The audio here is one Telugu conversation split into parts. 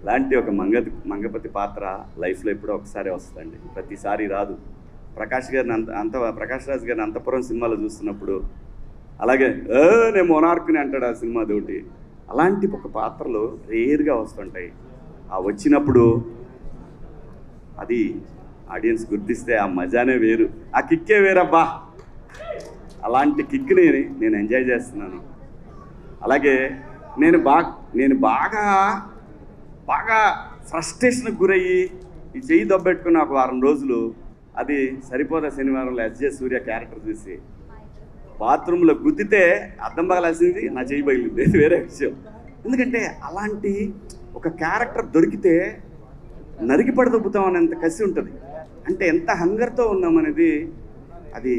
లాంటి ఒక మంగపతి పాత్ర లైఫ్లో ఎప్పుడో ఒకసారి వస్తుందండి, ప్రతిసారి రాదు. ప్రకాష్ రాజ్ గారిని అంతపురం సినిమాలో చూస్తున్నప్పుడు అలాగే నేను మొనార్క్ని అంటాడు ఆ సినిమా అదొకటి. అలాంటి ఒక పాత్రలు రేర్గా వస్తుంటాయి. ఆ వచ్చినప్పుడు అది ఆడియన్స్ గుర్తిస్తే ఆ మజానే వేరు, ఆ కిక్కే వేరబ్బా. అలాంటి కిక్ని నేను ఎంజాయ్ చేస్తున్నాను. అలాగే నేను బాగా ఫ్రస్ట్రేషన్కి గురయ్యి ఈ చెయ్యి దొబ్బెట్టుకున్న ఒక వారం రోజులు, అది సరిపోదా శనివారంలో ఎస్జే సూర్య క్యారెక్టర్ చూసి బాత్రూంలో గుద్దితే అద్దం పగలాల్సింది నా చెయ్యి పగిలింది, అది వేరే విషయం. ఎందుకంటే అలాంటి ఒక క్యారెక్టర్ దొరికితే నరికి పడదొబ్బుతాం అనేంత కసి ఉంటుంది. అంటే ఎంత హంగర్తో ఉన్నామనేది, అది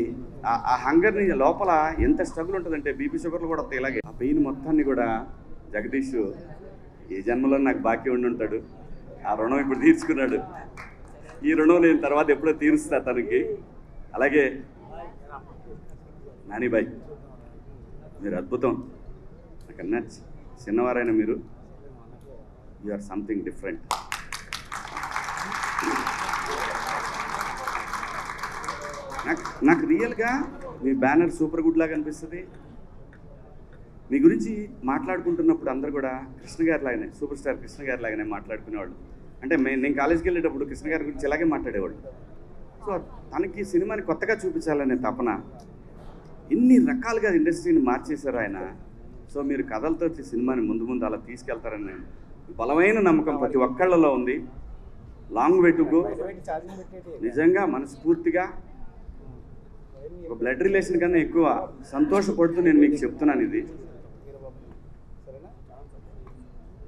ఆ హంగర్ని లోపల ఎంత స్ట్రగుల్ ఉంటుందంటే బీపీ షుగర్లు కూడా వస్తాయి. ఇలాగే ఆ పెయిన్ మొత్తాన్ని కూడా జగదీష్ ఏ జన్మలో నాకు బాకీ ఉండి ఉంటాడు, ఆ రుణం ఇప్పుడు తీర్చుకున్నాడు. ఈ రుణం నేను తర్వాత ఎప్పుడో తీరుస్తా తనకి. అలాగే నానిబాయ్, మీరు అద్భుతం. నాకన్నా చిన్నవారైనా మీరు యు ఆర్ సంథింగ్ డిఫరెంట్. నాకు రియల్గా మీ బ్యానర్ సూపర్ గుడ్ లాగా అనిపిస్తుంది. మీ గురించి మాట్లాడుకుంటున్నప్పుడు అందరూ కూడా కృష్ణ గారి లాగానే, సూపర్ స్టార్ కృష్ణ గారి లాగానే మాట్లాడుకునేవాళ్ళు. అంటే నేను కాలేజీకి వెళ్ళేటప్పుడు కృష్ణ గారి గురించి ఇలాగే మాట్లాడేవాళ్ళు. సో తనకి సినిమాని కొత్తగా చూపించాలనే తపన, ఎన్ని రకాలుగా ఇండస్ట్రీని మార్చేశారు ఆయన. సో మీరు కథలతో సినిమాని ముందు అలా తీసుకెళ్తారని బలమైన నమ్మకం ప్రతి ఒక్కళ్ళలో ఉంది. Long way to go. నిజంగా మనస్ఫూర్తిగా ఒక బ్లడ్ రిలేషన్ కన్నా ఎక్కువ సంతోషపడుతూ నేను మీకు చెప్తున్నాను, ఇది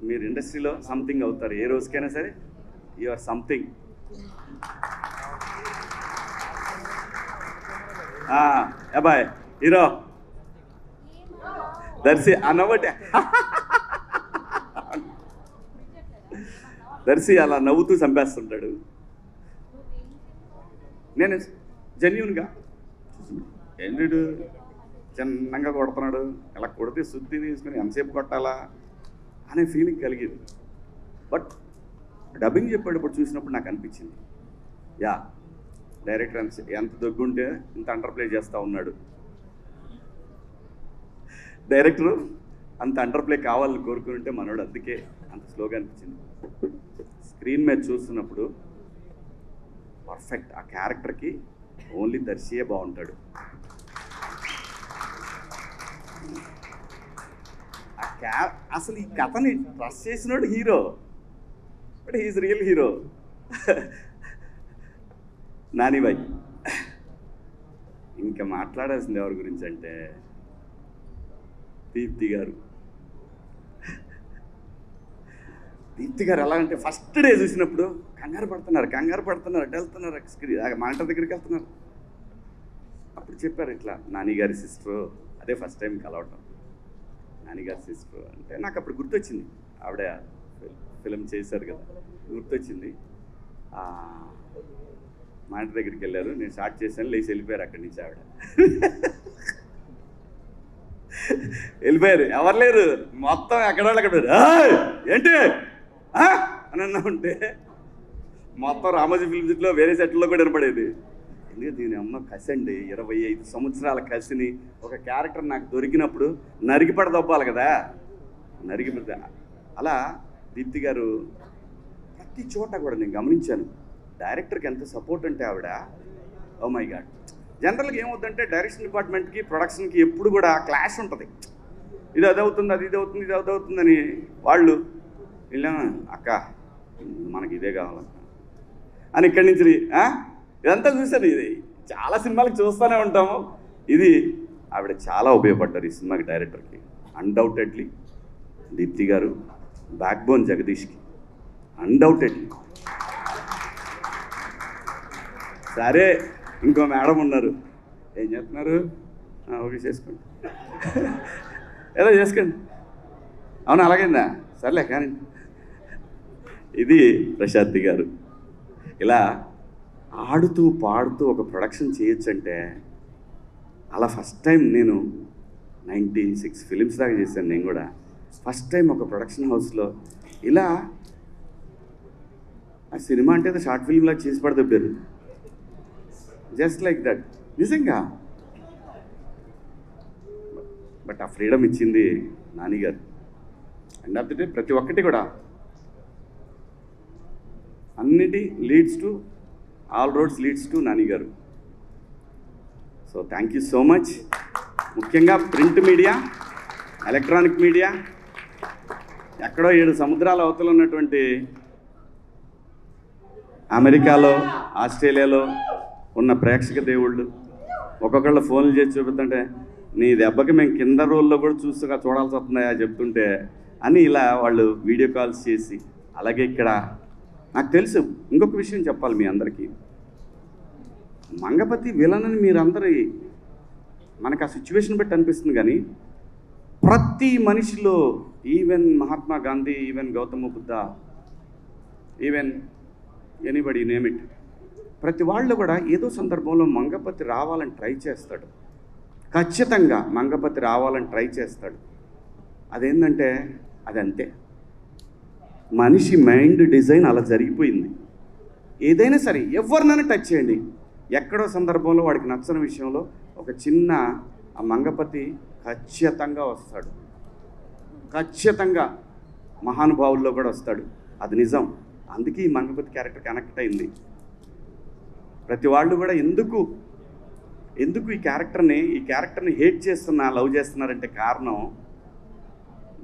మీరు ఇండస్ట్రీలో సంథింగ్ అవుతారు ఏ రోజుకైనా సరే. You or something. అబ్బాయ్ హీరో దర్శి అన్నబట్టే దర్శి అలా నవ్వుతూ చంపేస్తుంటాడు. నేను జెన్యూన్గా ఏంటి చిన్నగా కొడుతున్నాడు, ఇలా కొడితే శుద్ధి తీసుకుని ఎంతసేపు కొట్టాలా అనే ఫీలింగ్ కలిగేది. బట్ డబ్బింగ్ చెప్పేటప్పుడు చూసినప్పుడు నాకు అనిపించింది, యా డైరెక్టర్ ఎంత దగ్గుంటే ఇంత అండర్ప్లే చేస్తూ ఉన్నాడు. డైరెక్టరు అంత అండర్ప్లే కావాలని కోరుకుంటే మనోడు అందుకే అంత స్లోగా అనిపించింది. స్క్రీన్ మీద చూస్తున్నప్పుడు పర్ఫెక్ట్ ఆ క్యారెక్టర్కి ఓన్లీ దర్శియే బాగుంటాడు. అసలు ఈ కథని ట్రస్ట్ చేసినాడు hero, but he is real hero. నానిబాయ్, ఇంకా మాట్లాడాల్సింది ఎవరి గురించి అంటే దీప్తి గారు. దీప్తి గారు ఎలా అంటే ఫస్ట్ డే చూసినప్పుడు కంగారు పడుతున్నారు అటు వెళ్తున్నారు, స్క్రీన్ మానిటర్ దగ్గరికి వెళ్తున్నారు. అప్పుడు చెప్పారు ఇట్లా నానిగారి సిస్టరు, అదే ఫస్ట్ టైం కలవటం. నానిగారి సిస్టరు అంటే నాకు అప్పుడు గుర్తొచ్చింది, ఆవిడ ఫిలిం చేశారు కదా, గుర్తొచ్చింది. మానిటర్ దగ్గరికి వెళ్ళారు, నేను స్టార్ట్ చేశాను, లేచి వెళ్ళిపోయారు అక్కడి నుంచి. ఆవిడ వెళ్ళిపోయారు, ఎవరు లేరు, మొత్తం ఎక్కడోళ్ళు అక్కడ ఏంటి అని అన్నా ఉంటే మొత్తం రామోజీ ఫిల్మ్ సిటీలో వేరే సెట్లో కూడా వినపడేది. ఎందుకంటే దీని అమ్మ కసి అండి, 25 సంవత్సరాల కసిని ఒక క్యారెక్టర్ నాకు దొరికినప్పుడు నరికిపడ దొబ్బాలి కదా, నరికిపడ. అలా దీప్తి గారు ప్రతి చోట కూడా నేను గమనించాను, డైరెక్టర్కి ఎంత సపోర్ట్ అంటే ఆవిడ, ఓ మై గాడ్. జనరల్గా ఏమవుతుందంటే డైరెక్షన్ డిపార్ట్మెంట్కి ప్రొడక్షన్కి ఎప్పుడు కూడా క్లాష్ ఉంటుంది, ఇది అదవుతుంది, ఇది అదవుతుందని. వాళ్ళు వెళ్ళాము అక్క మనకి ఇదే కావాలక్క అని ఇక్కడి నుంచి ఇదంతా చూశాను. ఇది చాలా సినిమాలకు చూస్తూనే ఉంటాము. ఇది ఆవిడ చాలా ఉపయోగపడ్డారు ఈ సినిమాకి, డైరెక్టర్కి. అన్డౌటెడ్లీ దీప్తి గారు బ్యాక్ బోన్ జగదీష్కి, అన్డౌటెడ్లీ. సరే ఇంకో మేడం ఉన్నారు, ఏం చేస్తున్నారు, ఓకే చేసుకోండి, ఏదో చేసుకోండి, అవును అలాగైందా, సర్లే కానీ. ఇది ప్రశాంతి గారు. ఇలా ఆడుతూ పాడుతూ ఒక ప్రొడక్షన్ చేయొచ్చంటే, అలా ఫస్ట్ టైం నేను 96 ఫిలిమ్స్ దాకా చేశాను నేను కూడా. ఫస్ట్ టైం ఒక ప్రొడక్షన్ హౌస్లో ఇలా ఆ సినిమా అంటే అది షార్ట్ ఫిల్మ్లా చేసి పడదబ్బారు, జస్ట్ లైక్ దట్. నిజంగా బట్ ఆ ఫ్రీడమ్ ఇచ్చింది నాని గారు. అండ్ ఆఫ్ ది డే ప్రతి ఒక్కటి కూడా అన్నిటి leads to all roads leads to Nani గారు. So thank you so much. ముఖ్యంగా ప్రింట్ మీడియా, ఎలక్ట్రానిక్ మీడియా, ఎక్కడో 7 సముద్రాల అవతల ఉన్నటువంటి అమెరికాలో, ఆస్ట్రేలియాలో ఉన్న ప్రేక్షక దేవుళ్ళు ఒక్కొక్కళ్ళు ఫోన్లు చేసి చూపిస్తుంటే నీ దెబ్బకి మేము కింద రోల్లో కూడా చూడాల్సి వస్తుందా చెప్తుంటే అని ఇలా వాళ్ళు వీడియో కాల్స్ చేసి, అలాగే ఇక్కడ నాకు తెలుసు ఇంకొక విషయం చెప్పాలి మీ అందరికీ. మంగపతి విలన్ అని మీరందరూ మనకు ఆ సిచ్యువేషన్ బట్టి అనిపిస్తుంది, కానీ ప్రతి మనిషిలో even Mahatma Gandhi, even Gautama Buddha, even anybody name it, ప్రతి వాళ్ళు కూడా ఏదో సందర్భంలో మంగపతి రావాలని ట్రై చేస్తాడు. ఖచ్చితంగా మంగపతి రావాలని ట్రై చేస్తాడు. అదేంటంటే అది అంతే, మనిషి మైండ్ డిజైన్ అలా జరిగిపోయింది. ఏదైనా సరే ఎవరినైనా టచ్ చేయండి, ఎక్కడో సందర్భంలో వాడికి నచ్చని విషయంలో ఒక చిన్న ఆ మంగపతి ఖచ్చితంగా వస్తాడు. ఖచ్చితంగా మహానుభావుల్లో కూడా వస్తాడు, అది నిజం. అందుకే ఈ మంగపతి క్యారెక్టర్ కనెక్ట్ అయింది. ప్రతి వాళ్ళు కూడా ఎందుకు ఈ క్యారెక్టర్ని హేట్ చేస్తున్నా, లవ్ చేస్తున్నారంటే కారణం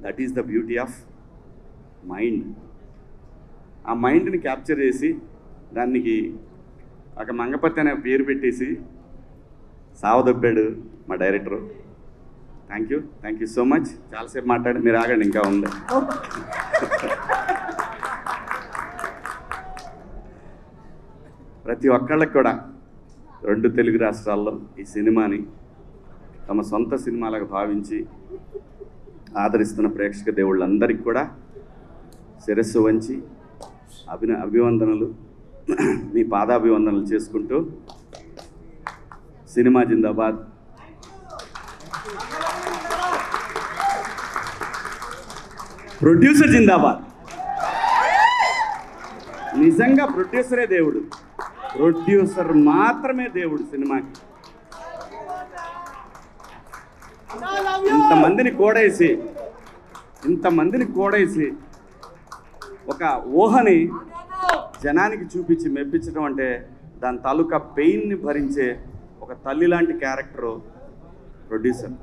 that is the beauty of mind. ఆ మైండ్ని క్యాప్చర్ చేసి దానికి ఒక మంగపతి అనే పేరు పెట్టేసి సావదొబ్బాడు మా director. Thank you so much. చాలాసేపు మాట్లాడి మీరు ఆగండి, ఇంకా ఉంది. ప్రతి ఒక్కళ్ళకి కూడా 2 తెలుగు రాష్ట్రాల్లో ఈ సినిమాని తమ సొంత సినిమాలకు భావించి ఆదరిస్తున్న ప్రేక్షక దేవుళ్ళందరికీ కూడా శిరస్సు వంచి అభివందనలు, మీ పాదాభివందనలు చేసుకుంటూ, సినిమా జిందాబాద్. ప్రొడ్యూసర్ జిందాబాద్. నిజంగా ప్రొడ్యూసరే దేవుడు, ప్రొడ్యూసర్ మాత్రమే దేవుడు సినిమాకి. ఇంతమందిని కోడేసి ఒక ఊహని జనానికి చూపించి మెప్పించడం అంటే దాని తాలూకా పెయిన్ని భరించే ఒక తల్లి లాంటి క్యారెక్టరు ప్రొడ్యూసర్.